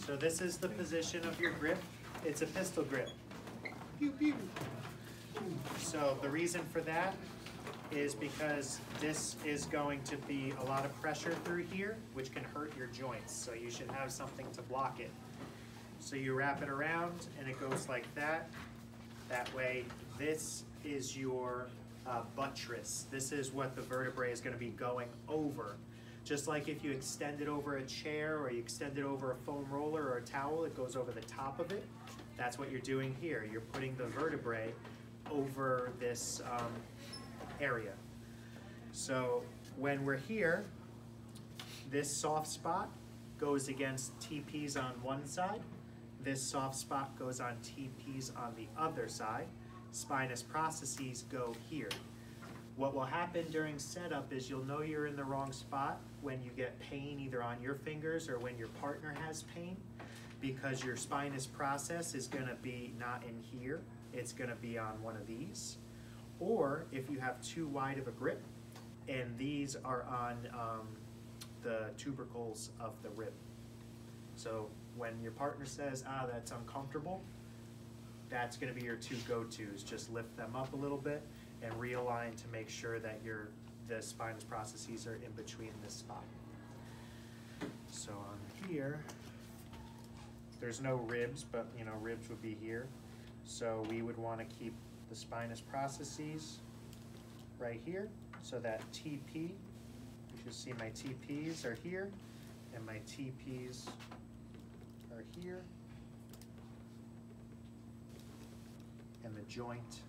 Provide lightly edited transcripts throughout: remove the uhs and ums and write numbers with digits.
So this is the position of your grip. It's a pistol grip. Pew, pew. So the reason for that is because this is going to be a lot of pressure through here, which can hurt your joints. So you should have something to block it. So you wrap it around and it goes like that. That way, this is your buttress. This is what the vertebrae is going to be going over. Just like if you extend it over a chair or you extend it over a foam roller or a towel, it goes over the top of it. That's what you're doing here. You're putting the vertebrae over this area. So when we're here, this soft spot goes against TPs on one side. This soft spot goes on TPs on the other side. Spinous processes go here. What will happen during setup is you'll know you're in the wrong spot when you get pain either on your fingers or when your partner has pain, because your spinous process is going to be not in here, it's going to be on one of these. Or if you have too wide of a grip and these are on the tubercles of the rib. So when your partner says, that's uncomfortable, that's going to be your two go-tos. Just lift them up a little bit and realign to make sure that the spinous processes are in between this spot. So on here, there's no ribs, but ribs would be here. So we would want to keep the spinous processes right here, so that TP, you should see my TPs are here, and my TPs are here, and the joint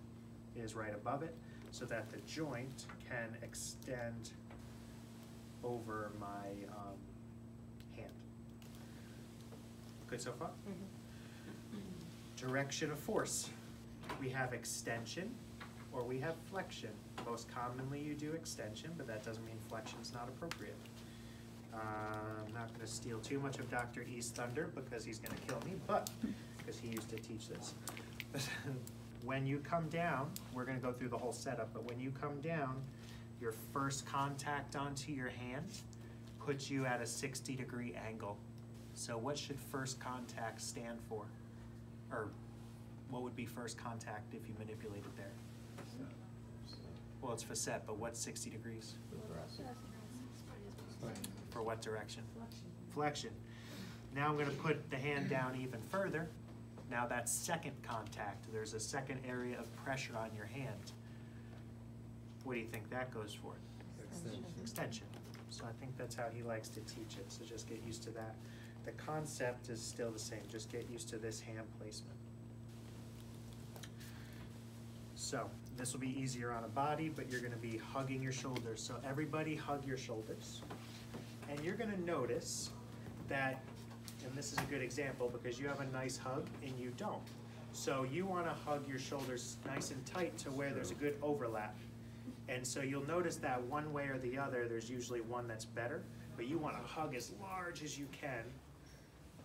is right above it, so that the joint can extend over my hand. Good so far? Mm-hmm. Direction of force. We have extension or we have flexion. Most commonly you do extension, but that doesn't mean flexion is not appropriate. I'm not going to steal too much of Dr. E's thunder because he's going to kill me, but because he used to teach this. When you come down, we're going to go through the whole setup, but when you come down, your first contact onto your hand puts you at a 60-degree angle. So what should first contact stand for? Or what would be first contact if you manipulate it there? Well, it's facet, but what's 60 degrees? For what direction? Flexion. Now I'm going to put the hand down even further. Now that's second contact. There's a second area of pressure on your hand. What do you think that goes for? Extension. So I think that's how he likes to teach it. So just get used to that. The concept is still the same. Just get used to this hand placement. So this will be easier on a body, but you're going to be hugging your shoulders. So everybody hug your shoulders. And you're going to notice that, and this is a good example because you have a nice hug and you don't. So you want to hug your shoulders nice and tight to where there's a good overlap. And so you'll notice that one way or the other, there's usually one that's better, but you want to hug as large as you can.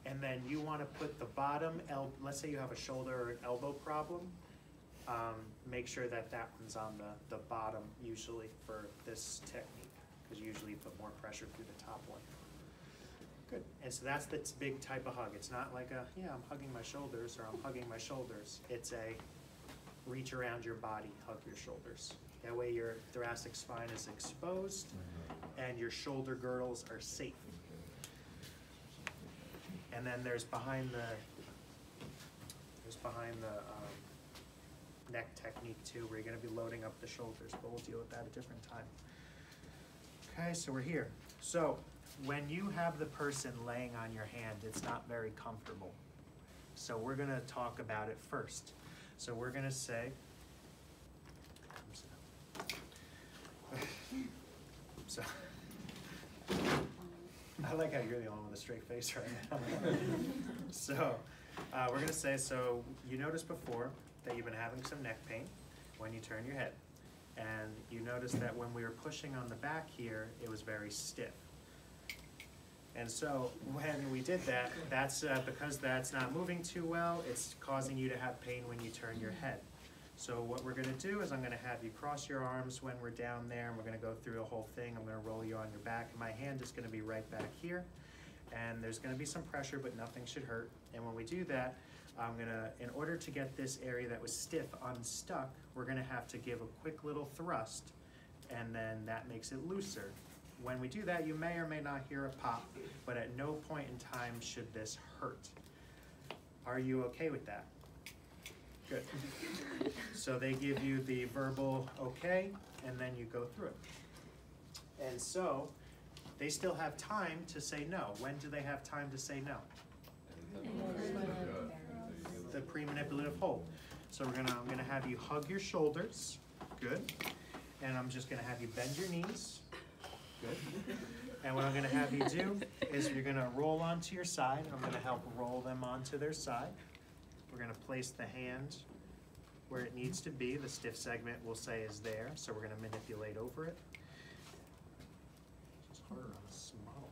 And then you want to put the bottom, let's say you have a shoulder or an elbow problem, make sure that that one's on the bottom usually for this technique, because usually you put more pressure through the top one. Good. And so that's the big type of hug. It's not like I'm hugging my shoulders or I'm hugging my shoulders. It's a reach around your body, hug your shoulders. That way your thoracic spine is exposed and your shoulder girdles are safe. And then there's behind the neck technique too, where you're going to be loading up the shoulders, but we'll deal with that at a different time. Okay, so we're here. So when you have the person laying on your hand, it's not very comfortable. So we're going to talk about it first. So we're going to say, so I like how you're the only one with a straight face right now. So we're going to say, so you noticed before that you've been having some neck pain when you turn your head. And you notice that when we were pushing on the back here, it was very stiff. And so when we did that, that's because that's not moving too well, it's causing you to have pain when you turn your head. So what we're going to do is I'm going to have you cross your arms when we're down there, and we're going to go through the whole thing. I'm going to roll you on your back, and my hand is going to be right back here. and there's gonna be some pressure, but nothing should hurt. And when we do that, I'm gonna, in order to get this area that was stiff unstuck, we're gonna have to give a quick little thrust, and then that makes it looser. When we do that, you may or may not hear a pop, but at no point in time should this hurt. Are you okay with that? Good. So they give you the verbal okay, and then you go through it. And so, they still have time to say no. When do they have time to say no? The pre-manipulative hold. So I'm gonna have you hug your shoulders, good. And I'm just gonna have you bend your knees, good. And what I'm gonna have you do is you're gonna roll onto your side, and I'm gonna help roll them onto their side. We're gonna place the hand where it needs to be. The stiff segment we'll say is there, so we're gonna manipulate over it. It's harder on this model.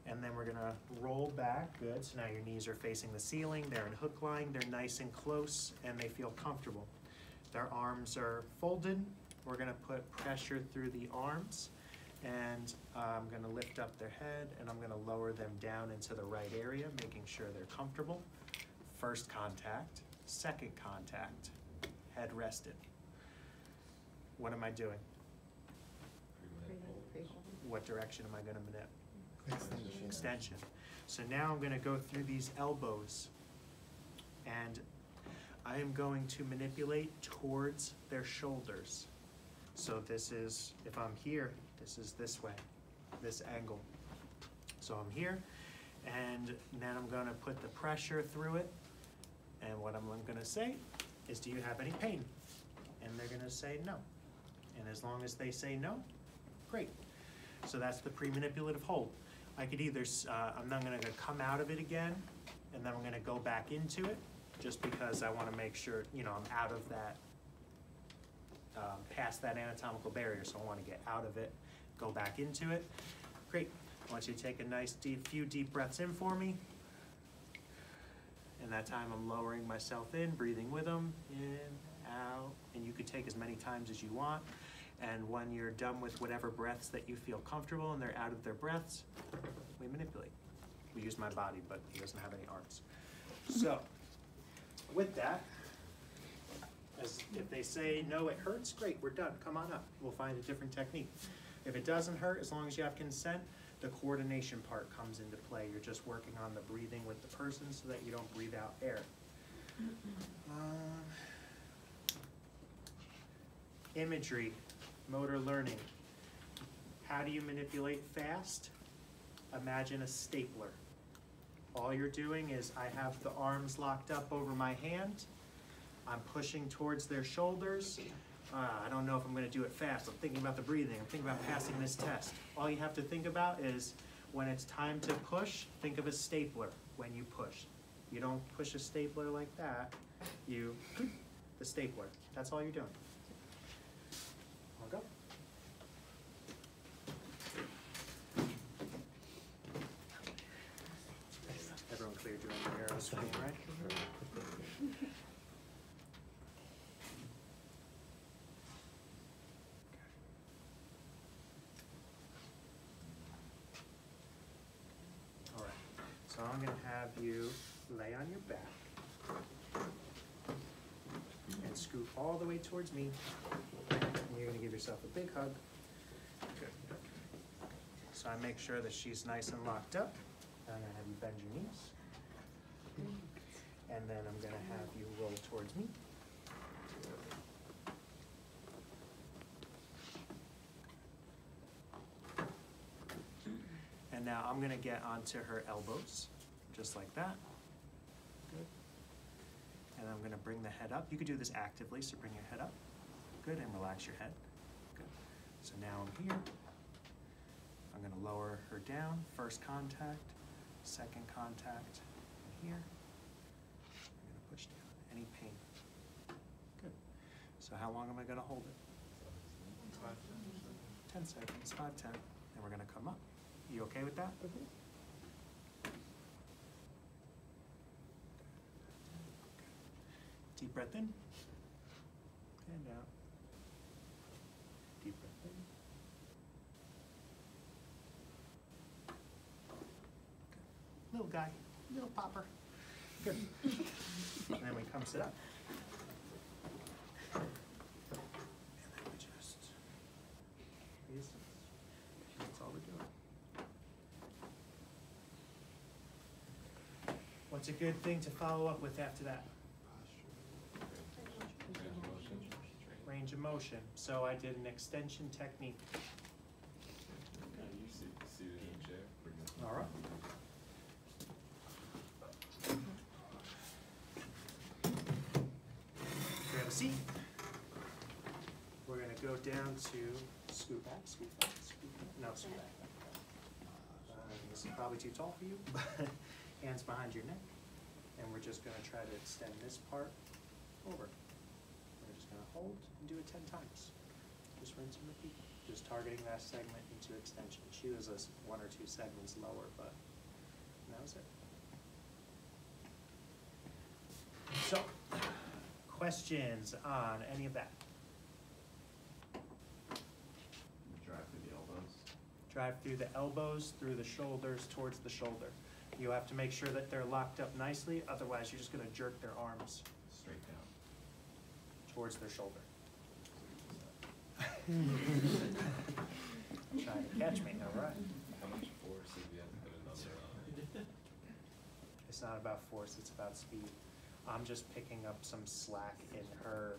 And then we're gonna roll back, good. So now your knees are facing the ceiling, they're in hook line, they're nice and close, and they feel comfortable. Their arms are folded. We're gonna put pressure through the arms, and I'm gonna lift up their head, and I'm gonna lower them down into the right area, making sure they're comfortable. First contact, second contact, head rested. What am I doing? What direction am I gonna manip? Extension. So now I'm gonna go through these elbows, and I am going to manipulate towards their shoulders. So this is, if I'm here, this is this way, this angle. So I'm here, and then I'm gonna put the pressure through it, and what I'm gonna say is, do you have any pain? And they're gonna say no. And as long as they say no, great. So that's the pre-manipulative hold. I could either, I'm not gonna come out of it again, and then I'm gonna go back into it, just because I wanna make sure, you know, I'm out of that, past that anatomical barrier, so I wanna get out of it, go back into it. Great. I want you to take a nice few deep breaths in for me. And that time I'm lowering myself in, breathing with them, in, out, and you could take as many times as you want. And when you're done with whatever breaths that you feel comfortable and they're out of their breaths, we manipulate. We use my body, but he doesn't have any arms. So, with that, if they say, no, it hurts, great, we're done, come on up. We'll find a different technique. If it doesn't hurt, as long as you have consent, the coordination part comes into play. You're just working on the breathing with the person so that you don't breathe out air. Imagery, motor learning. How do you manipulate fast? Imagine a stapler. All you're doing is I have the arms locked up over my hand. I'm pushing towards their shoulders. I don't know if I'm going to do it fast. I'm thinking about the breathing. I'm thinking about passing this test. All you have to think about is when it's time to push, think of a stapler when you push. You don't push a stapler like that. You, the stapler. That's all you're doing. I'll go. Everyone cleared you on the arrow screen, right? So I'm going to have you lay on your back and scoot all the way towards me. And you're going to give yourself a big hug. Good. So I make sure that she's nice and locked up. I'm going to have you bend your knees. And then I'm going to have you roll towards me. And now I'm gonna get onto her elbows, just like that. Good. And I'm gonna bring the head up. You could do this actively, so bring your head up. Good, and relax your head. Good. So now I'm here. I'm gonna lower her down. First contact, second contact, and here. I'm gonna push down. Any pain? Good. So how long am I gonna hold it? 10 seconds, 5, 10. And we're gonna come up. You okay with that? Mm-hmm. Deep breath in and out. Deep breath in. little guy, little popper. Good. And then we come sit up. And then we just, that's all we're doing. What's a good thing to follow up with after that? Range of motion. So I did an extension technique. You seated in a chair. All right. Grab a seat. We're going to go down to scoot back, scoot back, scoot back. No, scoot back. This is probably too tall for you. Hands behind your neck. And we're just going to try to extend this part over. We're just going to hold and do it 10 times. Just rinse and repeat. Just targeting that segment into extension. She was 1 or 2 segments lower, but that was it. So, questions on any of that? Drive through the elbows. Drive through the elbows, through the shoulders, towards the shoulder. You have to make sure that they're locked up nicely, otherwise you're just going to jerk their arms Straight down. towards their shoulder. Trying to catch me, all right. How much force if you have to put another on? It's not about force, it's about speed. I'm just picking up some slack in her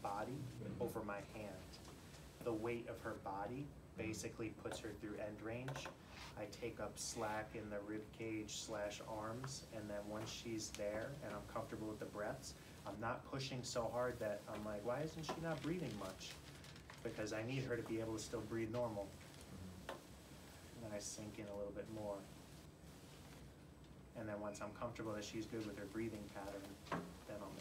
body over my hand. The weight of her body basically puts her through end range. I take up slack in the rib cage / arms, and then once she's there and I'm comfortable with the breaths, I'm not pushing so hard that I'm like, why isn't she not breathing much? Because I need her to be able to still breathe normal. And then I sink in a little bit more. And then once I'm comfortable that she's good with her breathing pattern, then I'll